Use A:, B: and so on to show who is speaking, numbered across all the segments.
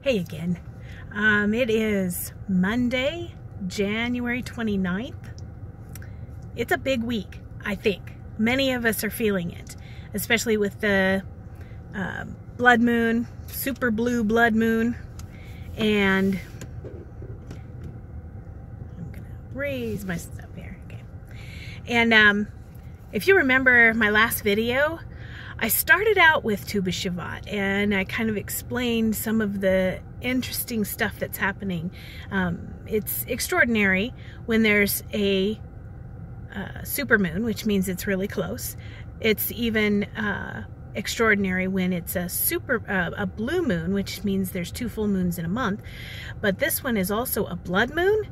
A: Hey again. It is Monday, January 29th. It's a big week, I think. Many of us are feeling it, especially with the blood moon, super blue blood moon. And I'm gonna raise my stuff here. Okay. And if you remember my last video, I started out with Tu B'Shavat, and I kind of explained some of the interesting stuff that's happening. It's extraordinary when there's a supermoon, which means it's really close. It's even extraordinary when it's a blue moon, which means there's 2 full moons in a month. But this one is also a blood moon.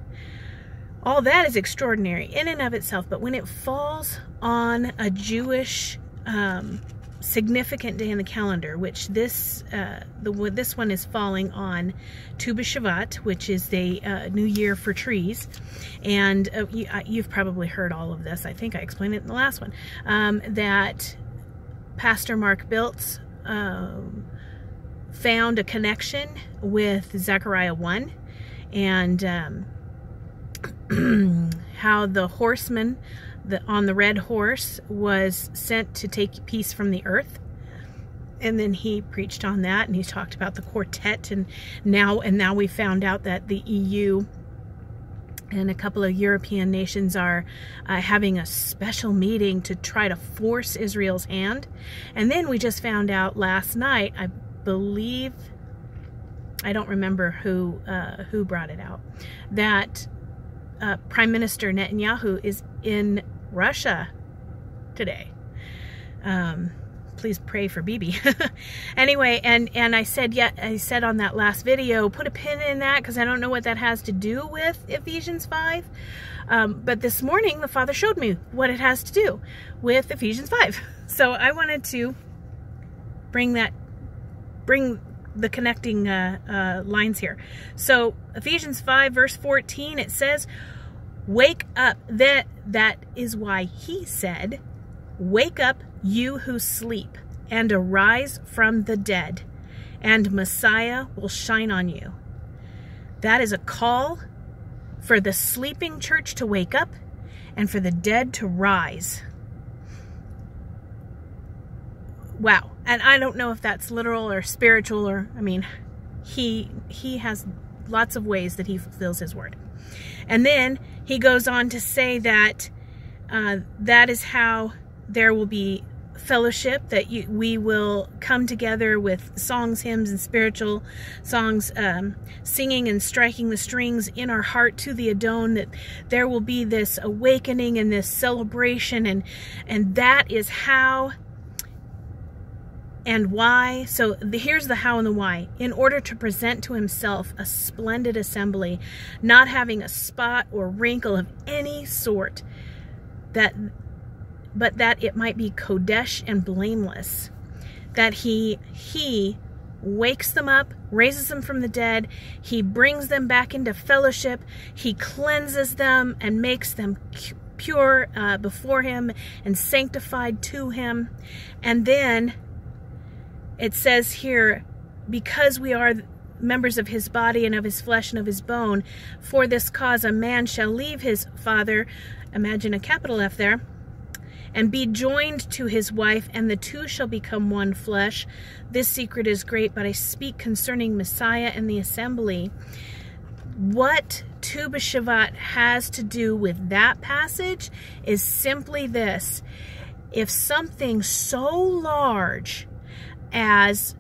A: All that is extraordinary in and of itself. But when it falls on a Jewish significant day in the calendar, which this one is falling on Tu B'Shavat, which is the new year for trees. And you've probably heard all of this. I think I explained it in the last one, that Pastor Mark Biltz found a connection with Zechariah 1, and how the horseman on the red horse was sent to take peace from the earth. And then he preached on that, and he talked about the quartet, and now we found out that the EU and a couple of European nations are having a special meeting to try to force Israel's hand. And then we just found out last night, I believe, I don't remember who brought it out, that Prime Minister Netanyahu is in Russia today. Please pray for Bibi. Anyway, and I said on that last video, put a pin in that, because I don't know what that has to do with Ephesians 5. But this morning the Father showed me what it has to do with Ephesians 5. So I wanted to bring the connecting lines here. So Ephesians 5 verse 14, it says, "Wake up." That is why he said, "Wake up, you who sleep, and arise from the dead, and Messiah will shine on you." That is a call for the sleeping church to wake up and for the dead to rise. Wow. And I don't know if that's literal or spiritual, or, I mean, he has lots of ways that he fulfills his word. And then he goes on to say that that is how there will be fellowship, that we will come together with songs, hymns, and spiritual songs, singing and striking the strings in our heart to the Adon, that there will be this awakening and this celebration, and that is how and why. So here's the how and the why. In order to present to himself a splendid assembly, not having a spot or wrinkle of any sort, but that it might be kodesh and blameless, that he wakes them up, raises them from the dead, he brings them back into fellowship, he cleanses them and makes them pure before him and sanctified to him. And then it says here, because we are members of his body and of his flesh and of his bone, for this cause a man shall leave his father, imagine a capital F there, and be joined to his wife, and the two shall become one flesh. This secret is great, but I speak concerning Messiah and the assembly. What Tu B'Shavat has to do with that passage is simply this. If something so large as,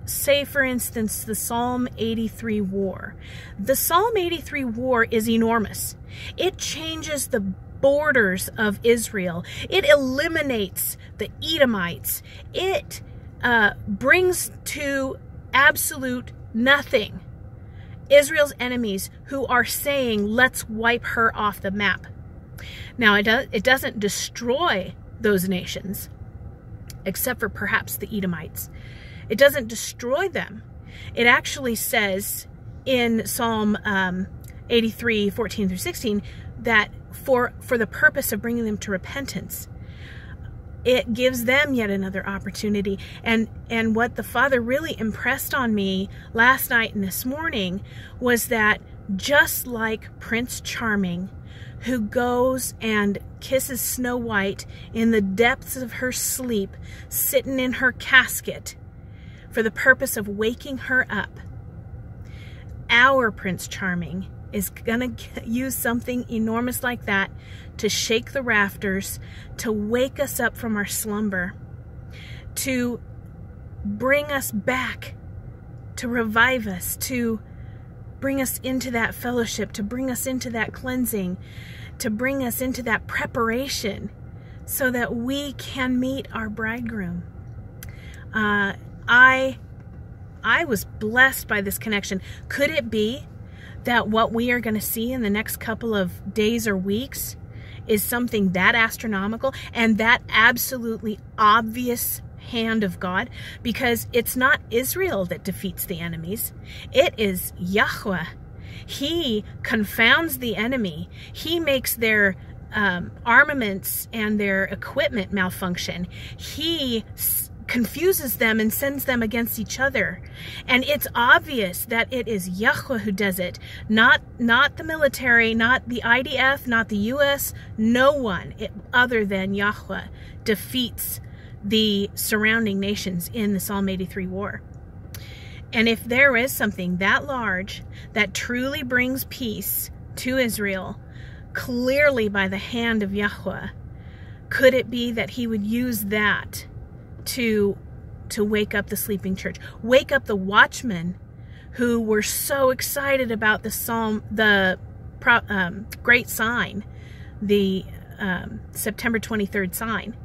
A: say for instance, the Psalm 83 war. The Psalm 83 war is enormous. It changes the borders of Israel. It eliminates the Edomites. It brings to absolute nothing Israel's enemies who are saying, let's wipe her off the map. Now, it doesn't destroy those nations, except for perhaps the Edomites. It doesn't destroy them. It actually says in Psalm 83, 14 through 16, that for the purpose of bringing them to repentance. it gives them yet another opportunity. And what the Father really impressed on me last night and this morning was that just like Prince Charming, who goes and kisses Snow White in the depths of her sleep, sitting in her casket for the purpose of waking her up, our Prince Charming is going to use something enormous like that to shake the rafters, to wake us up from our slumber, to bring us back, to revive us, to bring us into that fellowship, to bring us into that cleansing, to bring us into that preparation so that we can meet our bridegroom. I was blessed by this connection. Could it be that what we are going to see in the next couple of days or weeks is something that astronomical and that absolutely obvious hand of God? Because it's not Israel that defeats the enemies. It is Yahweh. He confounds the enemy. He makes their armaments and their equipment malfunction. He confuses them and sends them against each other. And it's obvious that it is Yahweh who does it, not the military, not the IDF, not the US. No one other than Yahweh defeats the surrounding nations in the Psalm 83 war. And if there is something that large that truly brings peace to Israel, clearly by the hand of Yahweh, could it be that he would use that to wake up the sleeping church, wake up the watchmen who were so excited about the great sign, the September 23rd sign.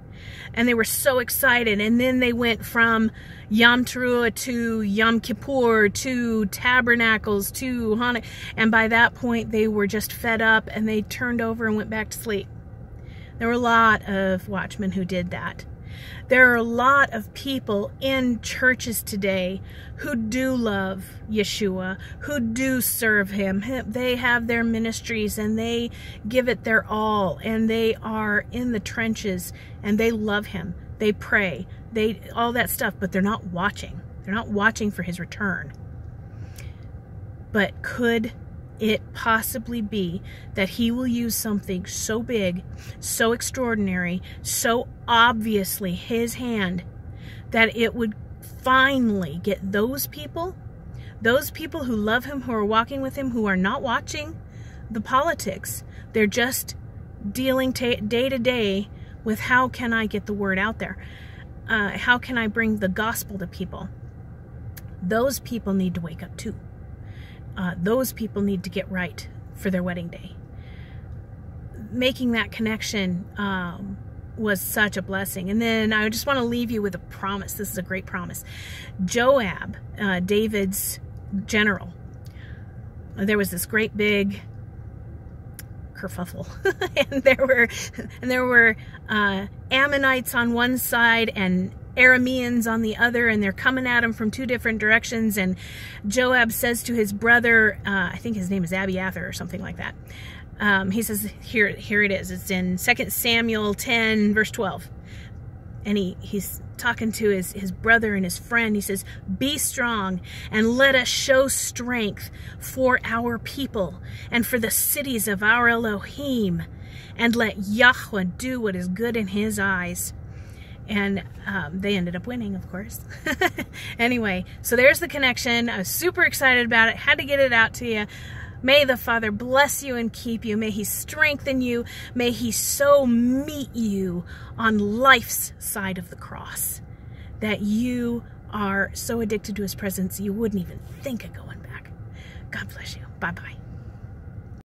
A: And they were so excited. And then they went from Yom Teruah to Yom Kippur to Tabernacles to Hanukkah. And by that point, they were just fed up and they turned over and went back to sleep. There were a lot of watchmen who did that. There are a lot of people in churches today who do love Yeshua, who do serve him. They have their ministries and they give it their all, and they are in the trenches and they love him. They pray, all that stuff, but they're not watching. They're not watching for his return. But could it possibly be that he will use something so big, so extraordinary, so obviously his hand, that it would finally get those people who love him, who are walking with him, who are not watching the politics. They're just dealing day to day with how can I get the word out there? How can I bring the gospel to people? Those people need to wake up too. Those people need to get right for their wedding day. Making that connection was such a blessing. And then I just want to leave you with a promise. This is a great promise. Joab, David's general, there was this great big kerfuffle, and there were Ammonites on one side and Arameans on the other, and they're coming at him from two different directions. And Joab says to his brother, I think his name is Abiathar or something like that. He says, here it is. It's in 2 Samuel 10, verse 12. And he's talking to his brother and his friend. He says, "Be strong and let us show strength for our people and for the cities of our Elohim, and let Yahweh do what is good in his eyes." And they ended up winning, of course. Anyway, so there's the connection. I was super excited about it. Had to get it out to you. May the Father bless you and keep you. May he strengthen you. May he so meet you on life's side of the cross that you are so addicted to his presence you wouldn't even think of going back. God bless you. Bye-bye.